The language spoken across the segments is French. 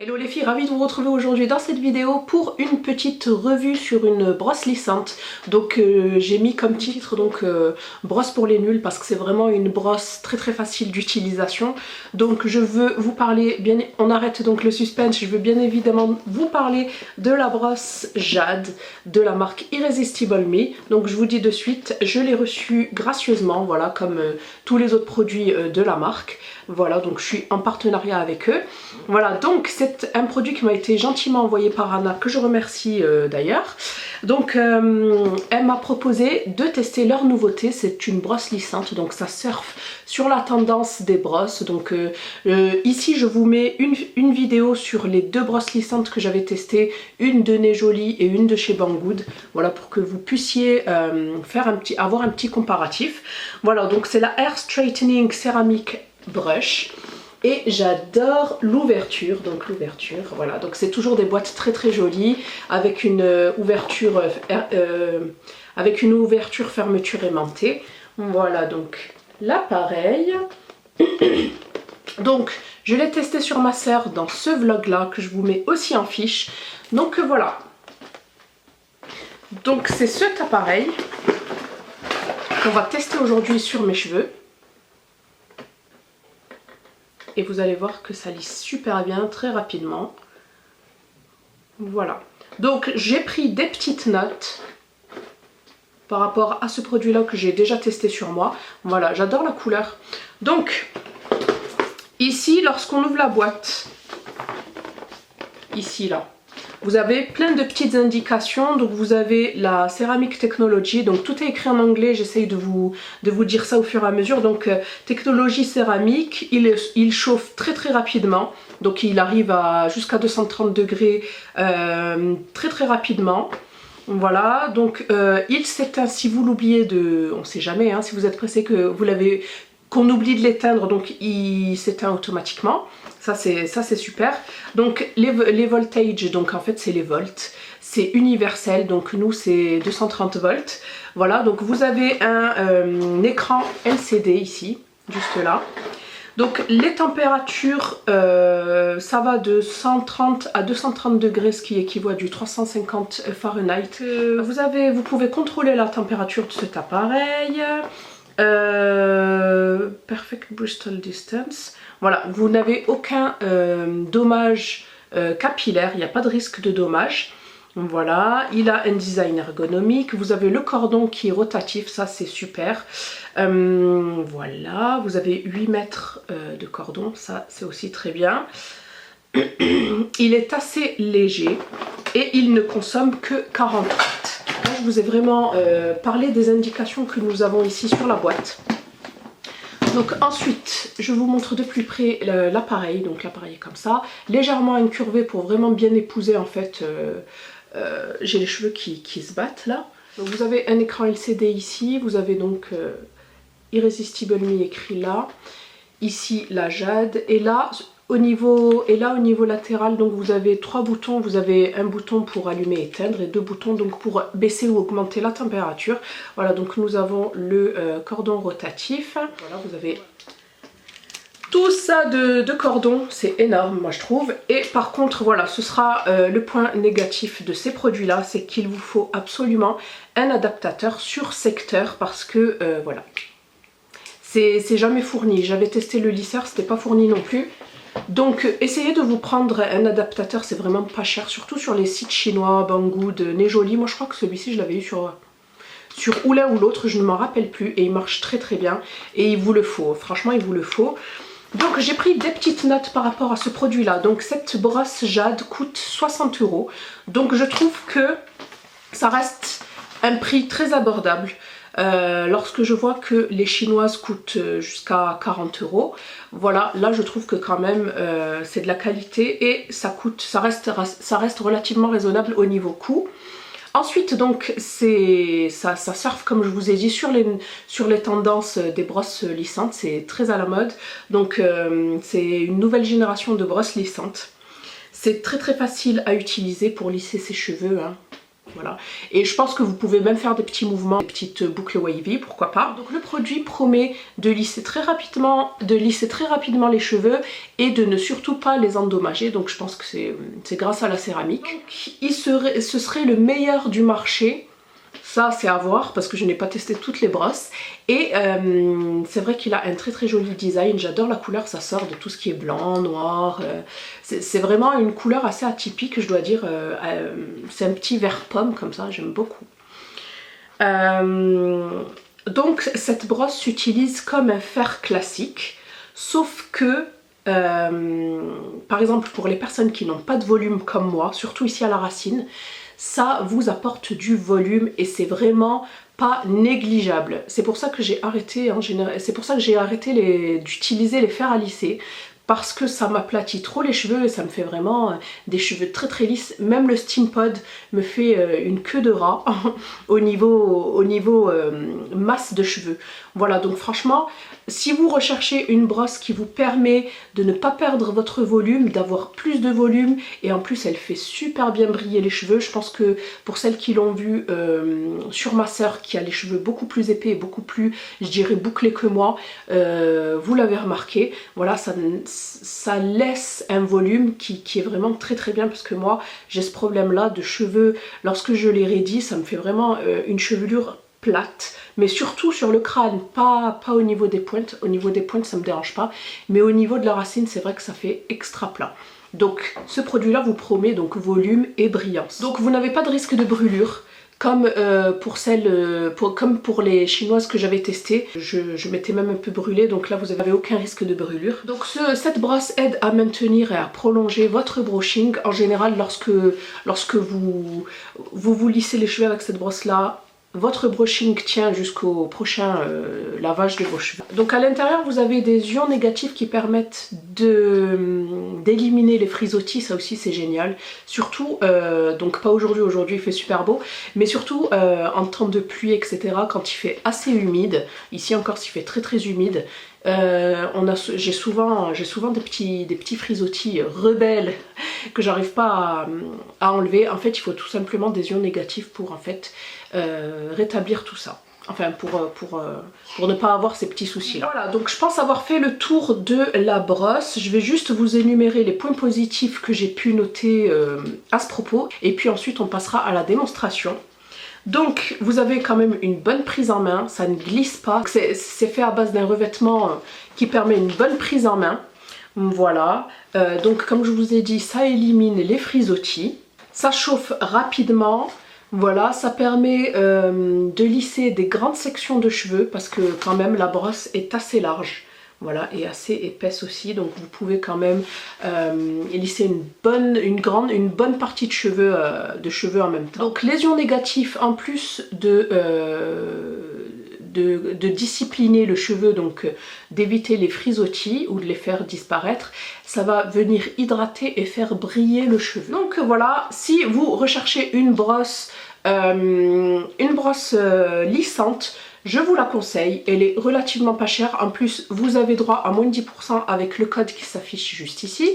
Hello les filles, ravie de vous retrouver aujourd'hui dans cette vidéo pour une petite revue sur une brosse lissante. Donc j'ai mis comme titre brosse pour les nuls parce que c'est vraiment une brosse très facile d'utilisation. Donc je veux vous parler, on arrête donc le suspense, je veux bien évidemment vous parler de la brosse Jade de la marque Irresistible Me. Donc je vous dis de suite, je l'ai reçue gracieusement, voilà, comme tous les autres produits de la marque. Voilà, donc je suis en partenariat avec eux. Voilà, donc c'est un produit qui m'a été gentiment envoyé par Anna, que je remercie d'ailleurs. Donc elle m'a proposé de tester leur nouveauté, c'est une brosse lissante, donc ça surfe sur la tendance des brosses. Donc ici je vous mets une vidéo sur les deux brosses lissantes que j'avais testées, une de Nez Jolie et une de chez Banggood. Voilà, pour que vous puissiez avoir un petit comparatif. Voilà, donc c'est la Hair Straightening Ceramic Brush. Et j'adore l'ouverture, voilà, donc c'est toujours des boîtes très jolies avec une ouverture fermeture aimantée. Voilà donc l'appareil. Donc je l'ai testé sur ma sœur dans ce vlog là que je vous mets aussi en fiche. Donc voilà. Donc c'est cet appareil qu'on va tester aujourd'hui sur mes cheveux. Et vous allez voir que ça lisse super bien, très rapidement. Voilà. Donc j'ai pris des petites notes par rapport à ce produit-là que j'ai déjà testé sur moi. Voilà, j'adore la couleur. Donc, ici, lorsqu'on ouvre la boîte, ici, là, vous avez plein de petites indications. Donc vous avez la Ceramic Technology, donc tout est écrit en anglais, j'essaye de vous dire ça au fur et à mesure. Donc technologie céramique, il chauffe très rapidement, donc il arrive à jusqu'à 230 degrés très rapidement. Voilà, donc il s'éteint si vous l'oubliez on sait jamais, hein, si vous êtes pressé qu'on oublie de l'éteindre, donc il s'éteint automatiquement. Ça c'est super. Donc les voltages, donc en fait c'est les volts, c'est universel, donc nous c'est 230 volts. Voilà, donc vous avez un écran LCD ici, juste là. Donc les températures, ça va de 130 à 230 degrés, ce qui équivaut à du 350 Fahrenheit. Vous pouvez contrôler la température de cet appareil. Perfect Bristol Distance. Voilà, vous n'avez aucun dommage capillaire, il n'y a pas de risque de dommage. Voilà, il a un design ergonomique, vous avez le cordon qui est rotatif, ça c'est super. Voilà, vous avez 8 mètres de cordon, ça c'est aussi très bien. Il est assez léger et il ne consomme que 40 watts. Là, je vous ai vraiment parlé des indications que nous avons ici sur la boîte. Donc ensuite, je vous montre de plus près l'appareil. Donc l'appareil est comme ça, légèrement incurvé pour vraiment bien épouser en fait. J'ai les cheveux qui se battent là. Donc vous avez un écran LCD ici, vous avez donc Irresistible Me écrit là. Ici la Jade et là au niveau latéral, donc vous avez 3 boutons. Vous avez un bouton pour allumer et éteindre et 2 boutons donc pour baisser ou augmenter la température. Voilà, donc nous avons le cordon rotatif. Voilà, vous avez tout ça de cordon, c'est énorme moi je trouve. Et par contre voilà, ce sera le point négatif de ces produits là, c'est qu'il vous faut absolument un adaptateur sur secteur parce que voilà, c'est jamais fourni. J'avais testé le lisseur, c'était pas fourni non plus. Donc essayez de vous prendre un adaptateur, c'est vraiment pas cher, surtout sur les sites chinois, Banggood, Nez Jolie. Moi je crois que celui-ci je l'avais eu sur ou l'un ou l'autre, je ne m'en rappelle plus, et il marche très bien et il vous le faut, franchement il vous le faut. Donc j'ai pris des petites notes par rapport à ce produit là. Donc cette brosse Jade coûte 60 €, donc je trouve que ça reste un prix très abordable. Lorsque je vois que les chinoises coûtent jusqu'à 40 €, voilà, là je trouve que quand même c'est de la qualité et ça reste relativement raisonnable au niveau coût. Ensuite donc ça surfe comme je vous ai dit sur les tendances des brosses lissantes, c'est très à la mode. Donc c'est une nouvelle génération de brosses lissantes. C'est très facile à utiliser pour lisser ses cheveux, hein. Voilà. Et je pense que vous pouvez même faire des petits mouvements, des petites boucles wavy, pourquoi pas. Donc le produit promet de lisser très rapidement les cheveux et de ne surtout pas les endommager. Donc je pense que c'est grâce à la céramique. Donc ce serait le meilleur du marché. Ça c'est à voir parce que je n'ai pas testé toutes les brosses. Et c'est vrai qu'il a un très joli design. J'adore la couleur, ça sort de tout ce qui est blanc, noir. C'est vraiment une couleur assez atypique, je dois dire. C'est un petit vert pomme comme ça, j'aime beaucoup. Donc cette brosse s'utilise comme un fer classique. Sauf que, par exemple pour les personnes qui n'ont pas de volume comme moi, surtout ici à la racine, ça vous apporte du volume et c'est vraiment pas négligeable. C'est pour ça que j'ai arrêté en général, c'est pour ça que j'ai arrêté d'utiliser les fers à lisser. Parce que ça m'aplatit trop les cheveux et ça me fait vraiment des cheveux très lisses. Même le Steam Pod me fait une queue de rat au niveau masse de cheveux. Voilà, donc franchement, si vous recherchez une brosse qui vous permet de ne pas perdre votre volume, d'avoir plus de volume, et en plus elle fait super bien briller les cheveux, je pense que pour celles qui l'ont vu sur ma soeur qui a les cheveux beaucoup plus épais et beaucoup plus, je dirais, bouclés que moi, vous l'avez remarqué, voilà, ça laisse un volume qui est vraiment très bien, parce que moi j'ai ce problème là de cheveux, lorsque je les raidis ça me fait vraiment une chevelure plate, mais surtout sur le crâne, pas au niveau des pointes. Au niveau des pointes ça me dérange pas, mais au niveau de la racine c'est vrai que ça fait extra plat. Donc ce produit là vous promet donc volume et brillance. Donc vous n'avez pas de risque de brûlure comme comme pour les chinoises que j'avais testées. Je m'étais même un peu brûlée, donc là vous n'avez aucun risque de brûlure. Donc cette brosse aide à maintenir et à prolonger votre brushing. En général lorsque vous lissez les cheveux avec cette brosse là, votre brushing tient jusqu'au prochain lavage de vos cheveux. Donc à l'intérieur vous avez des ions négatifs qui permettent d'éliminer les frisottis, ça aussi c'est génial. Surtout, donc pas aujourd'hui, aujourd'hui il fait super beau, mais surtout en temps de pluie etc, quand il fait assez humide, ici encore s'il fait très humide, j'ai souvent des petits frisottis rebelles que j'arrive pas à enlever. En fait il faut tout simplement des ions négatifs pour en fait rétablir tout ça, enfin pour ne pas avoir ces petits soucis là. Voilà, donc je pense avoir fait le tour de la brosse. Je vais juste vous énumérer les points positifs que j'ai pu noter à ce propos, et puis ensuite on passera à la démonstration. Donc vous avez quand même une bonne prise en main, ça ne glisse pas, c'est fait à base d'un revêtement qui permet une bonne prise en main. Voilà, donc comme je vous ai dit, ça élimine les frisottis, ça chauffe rapidement. Voilà, ça permet de lisser des grandes sections de cheveux parce que quand même la brosse est assez large. Voilà, et assez épaisse aussi, donc vous pouvez quand même lisser une bonne partie de cheveux en même temps. Donc les ions négatifs, en plus de discipliner le cheveu, donc d'éviter les frisottis ou de les faire disparaître, ça va venir hydrater et faire briller le cheveu. Donc voilà, si vous recherchez une brosse lissante, je vous la conseille, elle est relativement pas chère, en plus vous avez droit à moins de 10% avec le code qui s'affiche juste ici.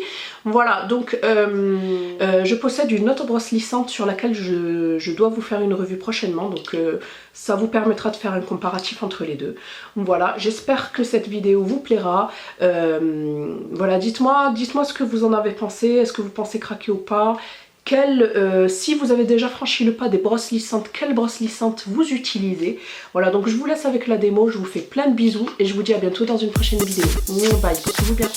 Voilà, donc je possède une autre brosse lissante sur laquelle je dois vous faire une revue prochainement, donc ça vous permettra de faire un comparatif entre les deux. Voilà, j'espère que cette vidéo vous plaira. Voilà, dites-moi ce que vous en avez pensé, est-ce que vous pensez craquer ou pas? Si vous avez déjà franchi le pas des brosses lissantes, quelle brosse lissante vous utilisez? Voilà, donc je vous laisse avec la démo, je vous fais plein de bisous et je vous dis à bientôt dans une prochaine vidéo. Bye, portez-vous bien.